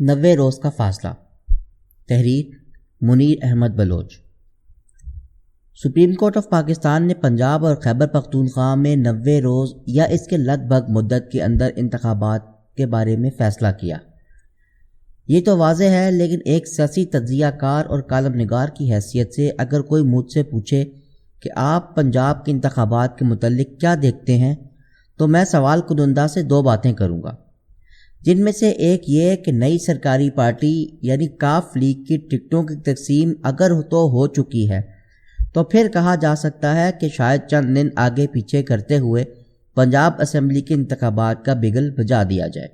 90 روز کا فاصلہ۔ تحریر Munir Ahmad Baloch. Supreme court of Pakistan نے پنجاب اور خیبر پختونخوا میں 90 روز یا اس کے لگ بھگ مدت کے اندر انتخابات کے بارے میں فیصلہ کیا۔ یہ تو واضح ہے، لیکن ایک سیاسی تجزیہ کار اور کالم نگار کی حیثیت سے اگر کوئی مجھ سے پوچھے کہ آپ پنجاب کے انتخابات کے متعلق کیا دیکھتے ہیں، تو میں سوال کنندہ سے 2 باتیں کروں گا، جن میں سے ایک یہ کہ نئی سرکاری پارٹی یعنی کاف لیگ کی ٹکٹوں کی تقسیم اگر تو ہو چکی ہے تو پھر کہا جا سکتا ہے کہ شاید چند دن آگے پیچھے کرتے ہوئے پنجاب اسمبلی کے انتخابات کا بگل بجا دیا جائے،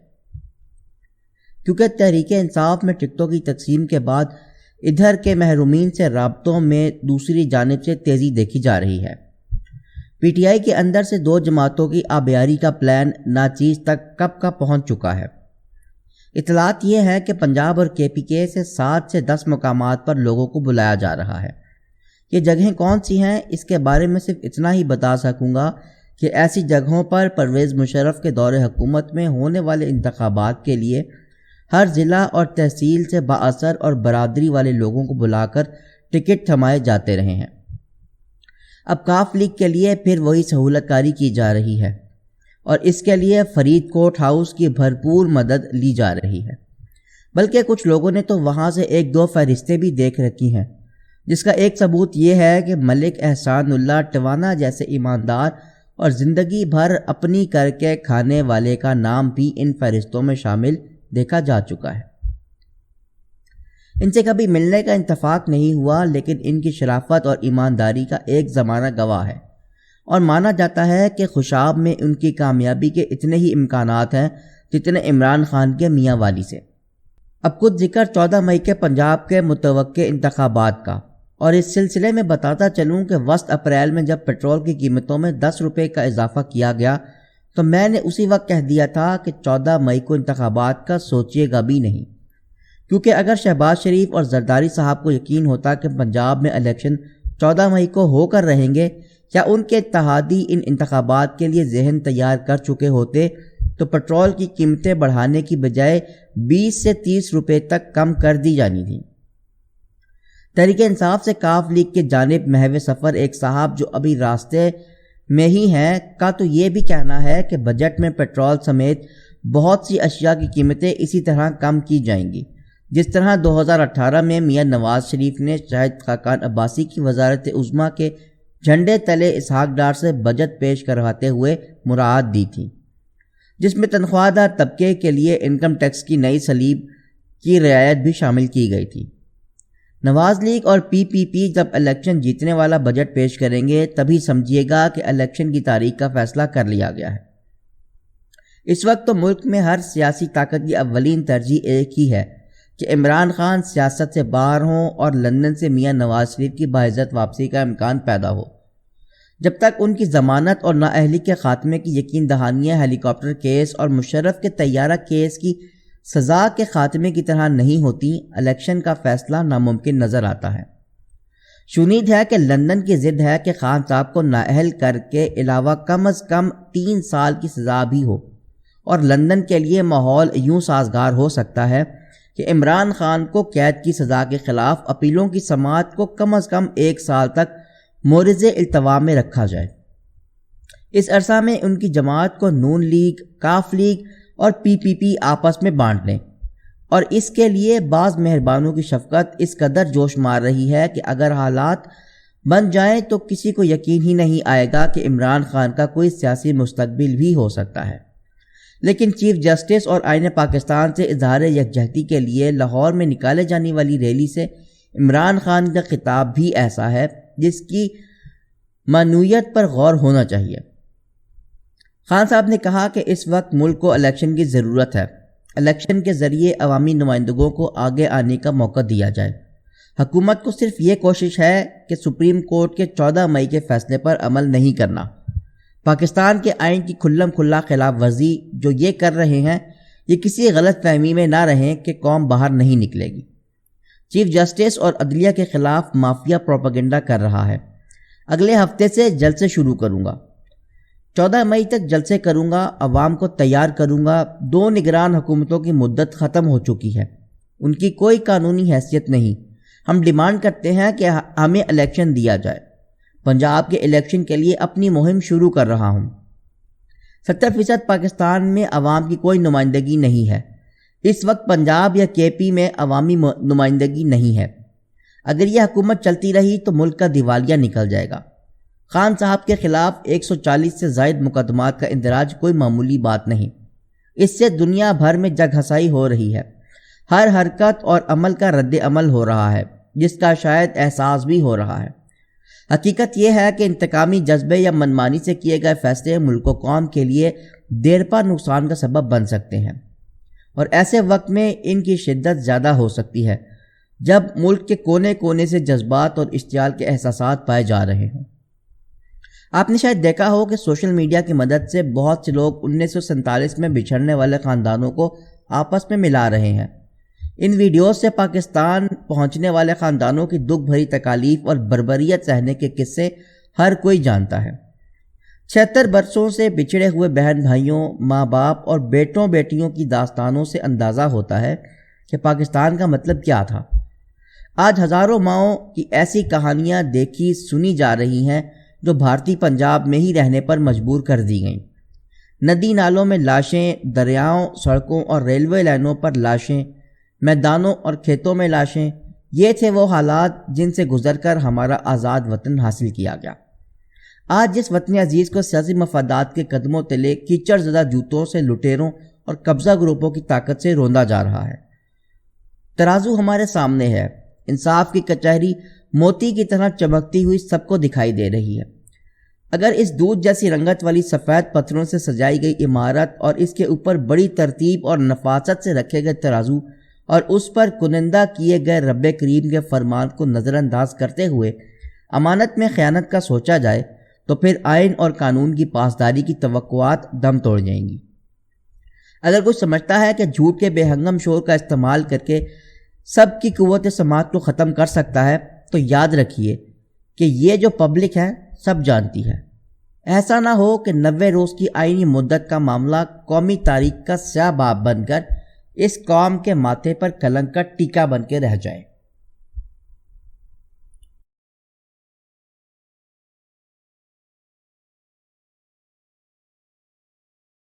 کیونکہ تحریک انصاف میں ٹکٹوں کی تقسیم کے بعد ادھر کے محرومین سے رابطوں میں دوسری جانب سے تیزی دیکھی جا رہی ہے۔ پی ٹی آئی کے اندر سے 2 جماعتوں کی آبیاری کا پلان ناچیز تک کب کا پہنچ چکا ہے۔ اطلاعات یہ ہے کہ پنجاب اور کے پی کے سے 7 سے 10 مقامات پر لوگوں کو بلایا جا رہا ہے۔ یہ جگہیں کون سی ہیں، اس کے بارے میں صرف اتنا ہی بتا سکوں گا کہ ایسی جگہوں پر پرویز مشرف کے دور حکومت میں ہونے والے انتخابات کے لیے ہر ضلع اور تحصیل سے بااثر اور برادری والے لوگوں کو بلا کر ٹکٹ تھمائے جاتے رہے ہیں۔ اب کاف لیگ کے لیے پھر وہی سہولت کاری کی جا رہی ہے اور اس کے لیے فرید کوٹ ہاؤس کی بھرپور مدد لی جا رہی ہے، بلکہ کچھ لوگوں نے تو وہاں سے 1-2 فہرستیں بھی دیکھ رکھی ہیں، جس کا ایک ثبوت یہ ہے کہ ملک احسان اللہ ٹوانا جیسے ایماندار اور زندگی بھر اپنی کر کے کھانے والے کا نام بھی ان فہرستوں میں شامل دیکھا جا چکا ہے۔ ان سے کبھی ملنے کا اتفاق نہیں ہوا، لیکن ان کی شرافت اور ایمانداری کا ایک زمانہ گواہ ہے اور مانا جاتا ہے کہ خوشاب میں ان کی کامیابی کے اتنے ہی امکانات ہیں جتنے عمران خان کے میاں والی سے۔ اب کچھ ذکر 14 مئی کے پنجاب کے متوقع انتخابات کا، اور اس سلسلے میں بتاتا چلوں کہ وسط اپریل میں جب پیٹرول کی قیمتوں میں 10 روپے کا اضافہ کیا گیا تو میں نے اسی وقت کہہ دیا تھا کہ 14 مئی کو انتخابات کا سوچیے گا بھی نہیں، کیونکہ اگر شہباز شریف اور زرداری صاحب کو یقین ہوتا کہ پنجاب میں الیکشن 14 مئی کو ہو کر رہیں گے یا ان کے اتحادی ان انتخابات کے لیے ذہن تیار کر چکے ہوتے تو پیٹرول کی قیمتیں بڑھانے کی بجائے 20 سے 30 روپے تک کم کر دی جانی تھیں۔ تحریک انصاف سے کاف لیگ کے جانب محو سفر ایک صاحب جو ابھی راستے میں ہی ہیں کا تو یہ بھی کہنا ہے کہ بجٹ میں پیٹرول سمیت بہت سی اشیاء کی قیمتیں اسی طرح کم کی جائیں گی، جس طرح 2018 میں میاں نواز شریف نے شاہد خاقان عباسی کی وزارت عظمیٰ کے جھنڈے تلے اسحاق ڈار سے بجٹ پیش کرواتے ہوئے مراعات دی تھی، جس میں تنخواہ دار طبقے کے لیے انکم ٹیکس کی نئی سلیب کی رعایت بھی شامل کی گئی تھی۔ نواز لیگ اور پی پی پی جب الیکشن جیتنے والا بجٹ پیش کریں گے تبھی سمجھیے گا کہ الیکشن کی تاریخ کا فیصلہ کر لیا گیا ہے۔ اس وقت تو ملک میں ہر سیاسی طاقت کی اولین ترجیح ایک ہی ہے کہ عمران خان سیاست سے باہر ہوں اور لندن سے میاں نواز شریف کی باعزت واپسی کا امکان پیدا ہو۔ جب تک ان کی ضمانت اور نااہلی کے خاتمے کی یقین دہانیاں ہیلی کاپٹر کیس اور مشرف کے طیارہ کیس کی سزا کے خاتمے کی طرح نہیں ہوتی، الیکشن کا فیصلہ ناممکن نظر آتا ہے۔ شنید ہے کہ لندن کی ضد ہے کہ خان صاحب کو نااہل کر کے علاوہ کم از کم 3 سال کی سزا بھی ہو، اور لندن کے لیے ماحول یوں سازگار ہو سکتا ہے کہ عمران خان کو قید کی سزا کے خلاف اپیلوں کی سماعت کو کم از کم 1 سال تک مورد التوا میں رکھا جائے۔ اس عرصہ میں ان کی جماعت کو نون لیگ، کاف لیگ اور پی پی پی آپس میں بانٹ لیں، اور اس کے لیے بعض مہربانوں کی شفقت اس قدر جوش مار رہی ہے کہ اگر حالات بن جائیں تو کسی کو یقین ہی نہیں آئے گا کہ عمران خان کا کوئی سیاسی مستقبل بھی ہو سکتا ہے۔ لیکن چیف جسٹس اور آئین پاکستان سے اظہار یکجہتی کے لیے لاہور میں نکالے جانے والی ریلی سے عمران خان کا خطاب بھی ایسا ہے جس کی معنویت پر غور ہونا چاہیے۔ خان صاحب نے کہا کہ اس وقت ملک کو الیکشن کی ضرورت ہے، الیکشن کے ذریعے عوامی نمائندگوں کو آگے آنے کا موقع دیا جائے۔ حکومت کو صرف یہ کوشش ہے کہ سپریم کورٹ کے 14 مئی کے فیصلے پر عمل نہیں کرنا۔ پاکستان کے آئین کی کھلم کھلا خلاف ورزی جو یہ کر رہے ہیں، یہ کسی غلط فہمی میں نہ رہیں کہ قوم باہر نہیں نکلے گی۔ چیف جسٹس اور عدلیہ کے خلاف مافیا پروپیگنڈا کر رہا ہے۔ اگلے ہفتے سے جلسے شروع کروں گا، 14 مئی تک جلسے کروں گا، عوام کو تیار کروں گا۔ 2 نگران حکومتوں کی مدت ختم ہو چکی ہے۔ ان کی کوئی قانونی حیثیت نہیں۔ ہم ڈیمانڈ کرتے ہیں کہ ہمیں الیکشن دیا جائے۔ پنجاب کے الیکشن کے لیے اپنی مہم شروع کر رہا ہوں۔ 70% پاکستان میں عوام کی کوئی نمائندگی نہیں ہے۔ اس وقت پنجاب یا کے پی میں عوامی نمائندگی نہیں ہے۔ اگر یہ حکومت چلتی رہی تو ملک کا دیوالیہ نکل جائے گا۔ خان صاحب کے خلاف 140 سے زائد مقدمات کا اندراج کوئی معمولی بات نہیں۔ اس سے دنیا بھر میں جگ ہنسائی ہو رہی ہے۔ ہر حرکت اور عمل کا رد عمل ہو رہا ہے، جس کا شاید احساس بھی ہو رہا ہے۔ حقیقت یہ ہے کہ انتقامی جذبے یا منمانی سے کیے گئے فیصلے ملک و قوم کے لیے دیرپا نقصان کا سبب بن سکتے ہیں، اور ایسے وقت میں ان کی شدت زیادہ ہو سکتی ہے جب ملک کے کونے کونے سے جذبات اور اشتعال کے احساسات پائے جا رہے ہوں۔ آپ نے شاید دیکھا ہو کہ سوشل میڈیا کی مدد سے بہت سے لوگ 1947 میں بچھڑنے والے خاندانوں کو آپس میں ملا رہے ہیں۔ ان ویڈیوز سے پاکستان پہنچنے والے خاندانوں کی دکھ بھری تکالیف اور بربریت سہنے کے قصے ہر کوئی جانتا ہے۔ 76 برسوں سے بچھڑے ہوئے بہن بھائیوں، ماں باپ اور بیٹوں بیٹیوں کی داستانوں سے اندازہ ہوتا ہے کہ پاکستان کا مطلب کیا تھا۔ آج ہزاروں ماؤں کی ایسی کہانیاں دیکھی سنی جا رہی ہیں جو بھارتی پنجاب میں ہی رہنے پر مجبور کر دی گئیں۔ ندی نالوں میں لاشیں، دریاؤں، سڑکوں اور ریلوے لائنوں پر لاشیں، میدانوں اور کھیتوں میں لاشیں، یہ تھے وہ حالات جن سے گزر کر ہمارا آزاد وطن حاصل کیا گیا۔ آج جس وطن عزیز کو سیاسی مفادات کے قدموں تلے کیچڑ زدہ جوتوں سے لٹیروں اور قبضہ گروپوں کی طاقت سے روندا جا رہا ہے۔ ترازو ہمارے سامنے ہے، انصاف کی کچہری موتی کی طرح چمکتی ہوئی سب کو دکھائی دے رہی ہے۔ اگر اس دودھ جیسی رنگت والی سفید پتھروں سے سجائی گئی عمارت اور اس کے اوپر بڑی ترتیب اور نفاست سے رکھے گئے ترازو اور اس پر کنندہ کیے گئے رب کریم کے فرمان کو نظر انداز کرتے ہوئے امانت میں خیانت کا سوچا جائے تو پھر آئین اور قانون کی پاسداری کی توقعات دم توڑ جائیں گی۔ اگر کوئی سمجھتا ہے کہ جھوٹ کے بے ہنگم شور کا استعمال کر کے سب کی قوت سماعت کو ختم کر سکتا ہے تو یاد رکھیے کہ یہ جو پبلک ہے سب جانتی ہے۔ ایسا نہ ہو کہ 90 روز کی آئینی مدت کا معاملہ قومی تاریخ کا سیاہ باب بن کر اس قوم کے ماتھے پر کلنک کا ٹیکا بن کے رہ جائے۔